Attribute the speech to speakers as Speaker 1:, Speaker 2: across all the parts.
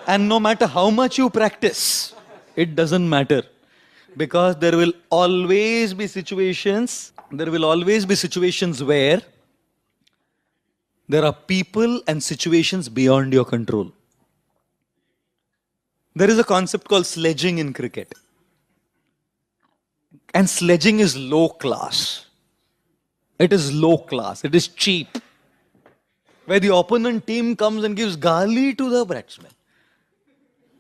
Speaker 1: And no matter how much you practice, it doesn't matter. Because there will always be situations where there are people and situations beyond your control. There is a concept called sledging in cricket. And sledging is low class. It is low class. It is cheap. Where the opponent team comes and gives gali to the batsman.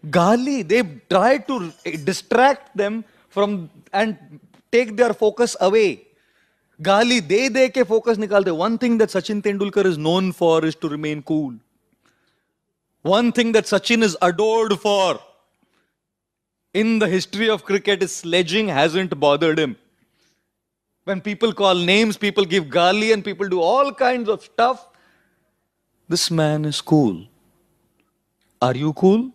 Speaker 1: Gali, they try to distract them from and take their focus away. Gali, de ke focus nikalte. One thing that Sachin Tendulkar is known for is to remain cool. One thing that Sachin is adored for in the history of cricket is sledging hasn't bothered him. When people call names, people give gali and people do all kinds of stuff. This man is cool. Are you cool?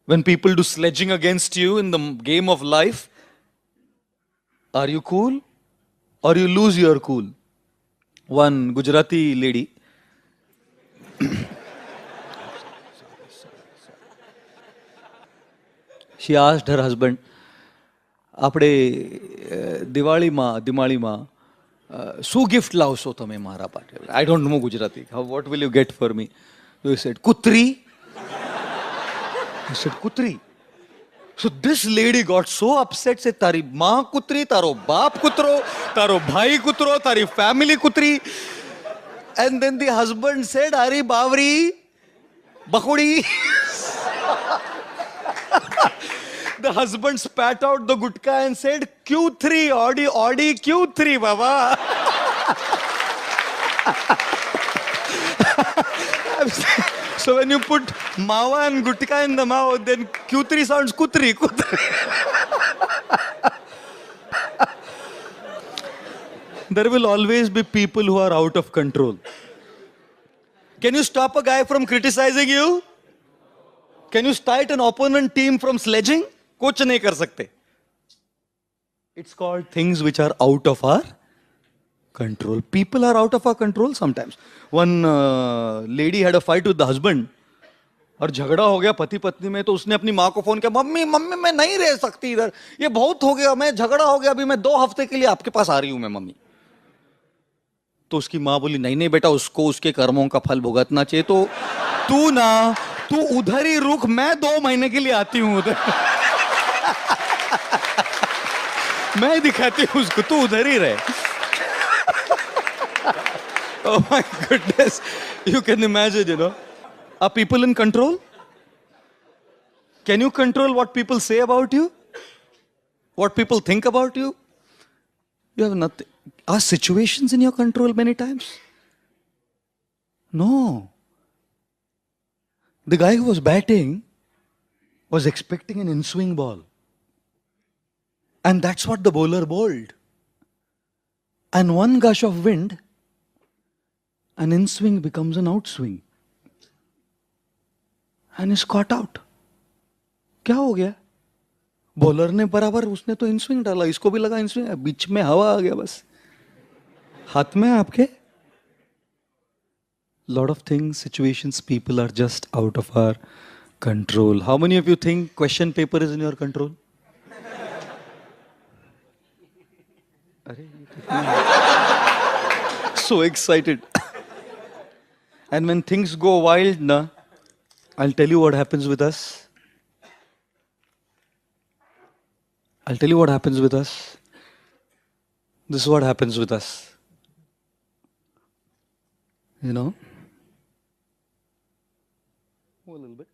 Speaker 1: When people do sledging against you in the game of life, are you cool? Or you lose your cool? One Gujarati lady. She asked her husband, આપણે દિવાળીમાં શું gift લાવશો તમે મારા માટે? I don't know Gujarati. What will you get for me? So he said, kutri. He said, kutri. So this lady got so upset, said, તારી માં કૂતરી, તારો બાપ કૂતરો, તારો ભાઈ કૂતરો, તારી family કૂતરી. And then the husband said, અરે Bawri, બકુડી. The husband spat out the gutka and said, Q3, Audi Q3, Baba. So when you put mawa and gutka in the mouth, then Q3 sounds kutri. There will always be people who are out of control. Can you stop a guy from criticizing you? Can you start an opponent team from sledging? कुछ नहीं कर सकते. It's called things which are out of our control. People are out of our control sometimes. One lady had a fight with the husband. और झगड़ा हो गया पति पत्नी में, तो उसने अपनी माँ को फोन किया, मम्मी मैं नहीं रह सकती इधर, ये बहुत हो गया, मैं झगड़ा हो गया, अभी मैं 2 हफ्ते के लिए आपके पास आ रही हूं मैं मम्मी. तो उसकी माँ बोली, नहीं बेटा, उसको उसके कर्मों का फल भुगतना चाहिए, तो तू उधर ही रुक, मैं 2 महीने के लिए आती हूं उधर. मैं दिखाती हूँ उसको, तू उधर ही रहे. Oh my goodness. You can imagine, you know. Are people in control? Can you control what people say about you? What people think about you? You have nothing. Are situations in your control many times? No. The guy who was batting was expecting an in-swing ball. And that's what the bowler bowled. And one gush of wind, an in-swing becomes an outswing. And is caught out. क्या हो गया? Bowler ने बराबर, उसने तो इन-स्विंग डाला, इसको भी लगा इन-स्विंग, बीच में हवा आ गया बस. हाथ में आपके. Lot of things, situations, people are just out of our control. How many of you think question paper is in your control? So excited. And when things go wild, I'll tell you what happens with us. I'll tell you what happens with us. This is what happens with us. You know? Oh, a little bit.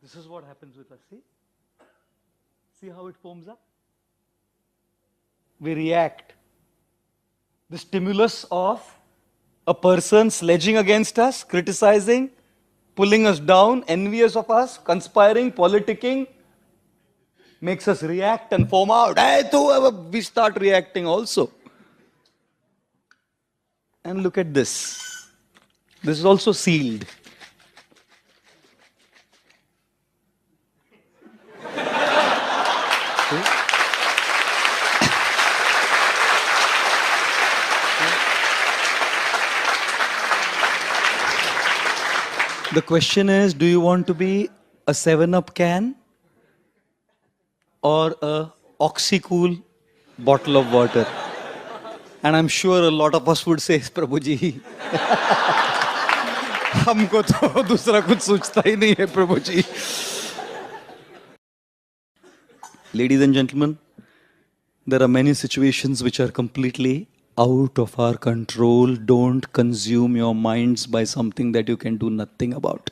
Speaker 1: This is what happens with us, see? See how it foams up? We react. The stimulus of a person sledging against us, criticizing, pulling us down, envious of us, conspiring, politicking, makes us react and foam out. We start reacting also. And look at this. This is also sealed. The question is, do you want to be a 7-Up can or a Oxycool bottle of water? And I'm sure a lot of us would say, Prabhu ji, हमको तो दूसरा कुछ सोचता ही नहीं है प्रभु जी. Ladies and gentlemen, there are many situations which are completely out of our control. Don't consume your minds by something that you can do nothing about.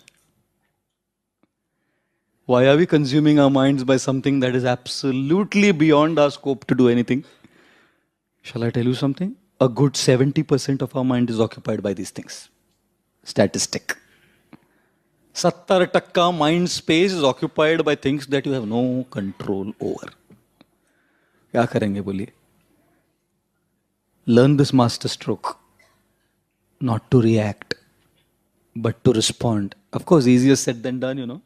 Speaker 1: Why are we consuming our minds by something that is absolutely beyond our scope to do anything? Shall I tell you something? A good 70% of our mind is occupied by these things. Statistic. 70% mind space is occupied by things that you have no control over. क्या करेंगे बोलिए? Learn this master stroke. Not to react, but to respond. Of course, easier said than done, you know.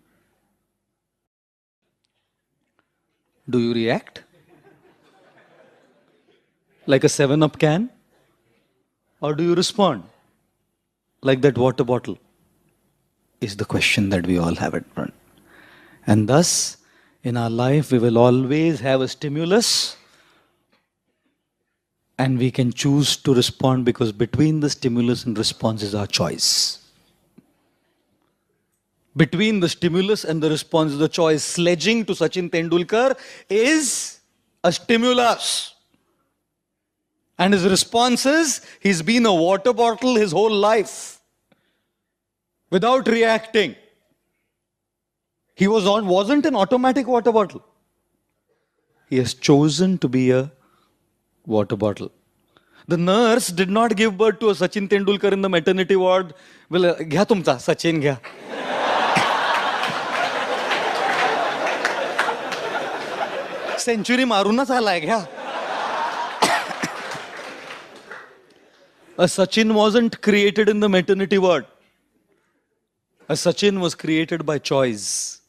Speaker 1: Do you react? Like a 7-Up can? Or do you respond? Like that water bottle? Is the question that we all have at front. And thus, in our life, we will always have a stimulus. And we can choose to respond because between the stimulus and response is our choice. Between the stimulus and the response is the choice. Sledging to Sachin Tendulkar is a stimulus. And his response is, he's been a water bottle his whole life. Without reacting. He wasn't an automatic water bottle. He has chosen to be a water bottle. The nurse did not give birth to a Sachin Tendulkar in the maternity ward. Well, घ्या तुमचा Sachin घ्या. Century मारूनच आलाय घ्या. A Sachin wasn't created in the maternity ward. A Sachin was created by choice.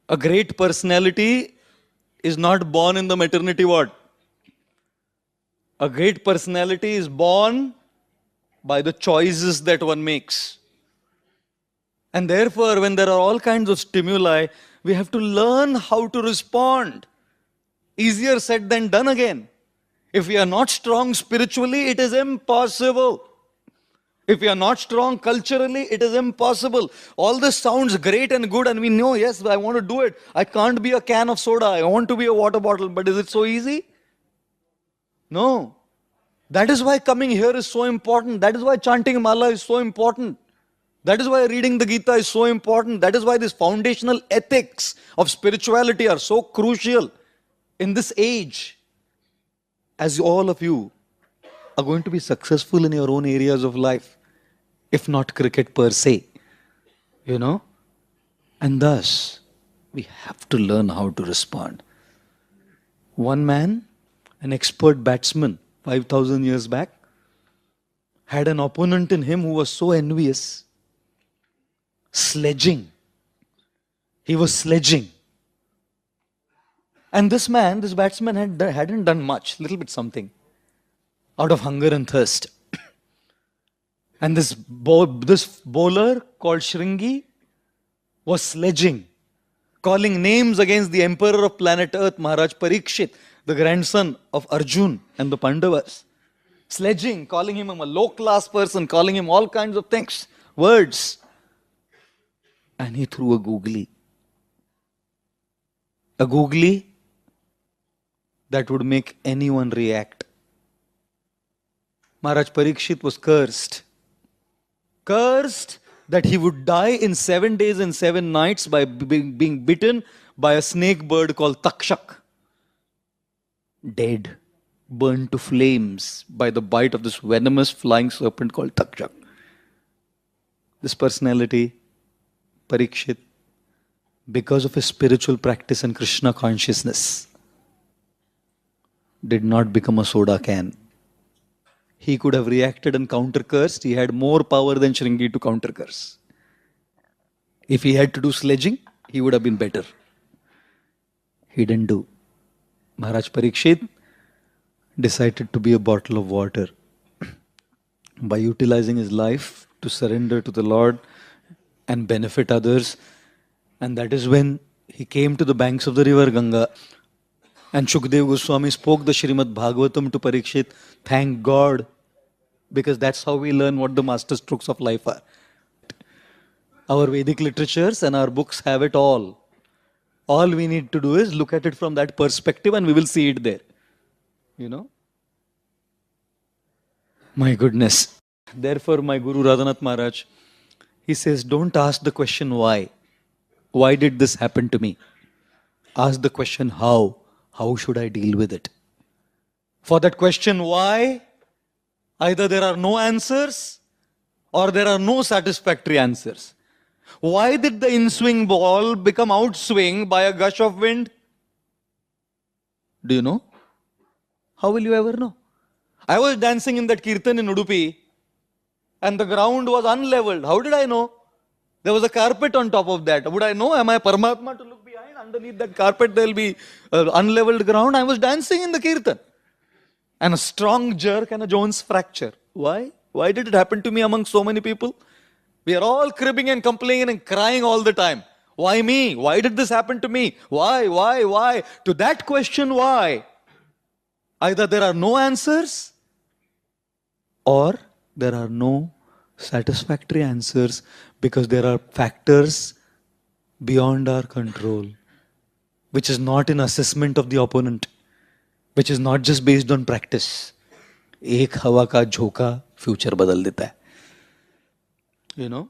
Speaker 1: A great personality is not born in the maternity ward. A great personality is born by the choices that one makes. And therefore, when there are all kinds of stimuli, we have to learn how to respond. Easier said than done again. If we are not strong spiritually, it is impossible. If we are not strong culturally, it is impossible. All this sounds great and good and we know, yes, I want to do it. I can't be a can of soda. I want to be a water bottle. But is it so easy? No. That is why coming here is so important. That is why chanting Mala is so important. That is why reading the Gita is so important. That is why these foundational ethics of spirituality are so crucial in this age. As all of you are going to be successful in your own areas of life, if not cricket per se, you know. And thus, we have to learn how to respond. One man, an expert batsman, 5,000 years back, had an opponent in him who was so envious. Sledging. He was sledging. And this batsman hadn't done much, little bit something, out of hunger and thirst. And this bowler called Shringi was sledging, calling names against the emperor of planet Earth, Maharaj Parikshit, the grandson of Arjun and the Pandavas. Sledging, calling him a low-class person, calling him all kinds of things, words. And he threw a googly. A googly that would make anyone react. Maharaj Parikshit was cursed. Cursed that he would die in 7 days and 7 nights by being bitten by a snake bird called Takshak. Dead, burned to flames by the bite of this venomous flying serpent called Takshak. This personality, Parikshit, because of his spiritual practice and Krishna consciousness, did not become a soda can. He could have reacted and counter-cursed. He had more power than Shringi to counter-curse. If he had to do sledging, he would have been better. He didn't do. Maharaj Parikshit decided to be a bottle of water by utilizing his life to surrender to the Lord and benefit others. And that is when he came to the banks of the river Ganga. And Shukdev Goswami spoke the Srimad Bhagavatam to Parikshit. Thank God, because that's how we learn what the master strokes of life are. Our Vedic literatures and our books have it all. All we need to do is look at it from that perspective and we will see it there. You know? My goodness. Therefore, my Guru Radhanath Maharaj, he says, don't ask the question why. Why did this happen to me? Ask the question how. How should I deal with it? For that question why, either there are no answers or there are no satisfactory answers. Why did the in-swing ball become outswing by a gush of wind? Do you know? How will you ever know? I was dancing in that kirtan in Udupi and the ground was unleveled. How did I know? There was a carpet on top of that. Would I know? Am I Paramatma to look behind? Underneath that carpet there will be unleveled ground. I was dancing in the kirtan. And a strong jerk and a Jones fracture. Why? Why did it happen to me among so many people? We are all cribbing and complaining and crying all the time. Why me? Why did this happen to me? Why? To that question, why? Either there are no answers or there are no satisfactory answers because there are factors beyond our control, which is not in assessment of the opponent, which is not just based on practice. एक हवा का झोंका future बदल देता है. You know?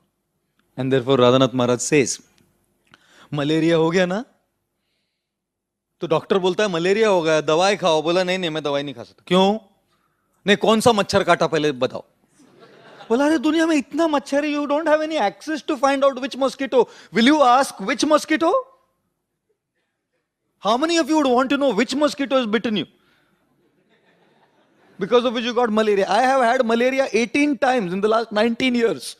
Speaker 1: And therefore Radhanath Maharaj says, malaria हो गया ना? तो डॉक्टर बोलता है मलेरिया हो गया, दवाई खाओ. बोला नहीं मैं दवाई नहीं खा सकता. क्यों? नहीं, कौन सा मच्छर काटा पहले बताओ. बोला अरे दुनिया में इतना मच्छर है, you don't have any access to find out which mosquito. Will you ask which mosquito? How many of you would want to know which mosquito has bitten you? Because of which you got malaria. I have had malaria 18 times in the last 19 years.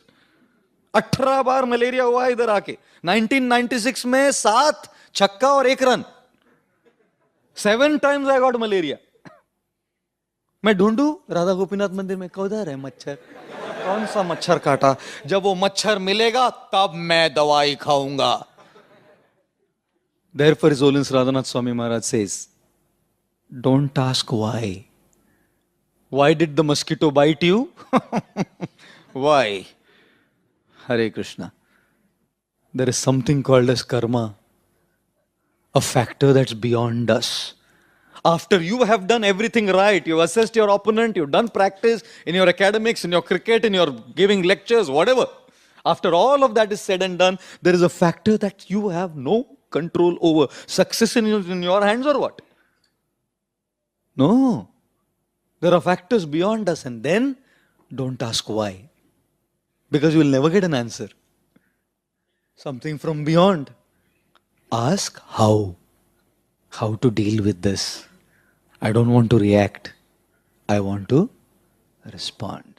Speaker 1: 18 bar malaria हुआ इधर आके. 1996 में 7 छक्का और 1 run. 7 times I got malaria. मैं ढूंढू राधा गोपीनाथ मंदिर में, किधर है मच्छर? कौन सा मच्छर काटा? जब वो मच्छर मिलेगा तब मैं दवाई खाऊंगा. Therefore His Holiness Radhanath Swami Maharaj says, don't ask why. Why did the mosquito bite you? Why? Hare Krishna. There is something called as karma, a factor that's beyond us. After you have done everything right, you've assessed your opponent, you've done practice in your academics, in your cricket, in your giving lectures, whatever. After all of that is said and done, there is a factor that you have no control over. Success in your hands or what? No. There are factors beyond us, and then don't ask why. Because you will never get an answer. Something from beyond. Ask how. How to deal with this. I don't want to react. I want to respond.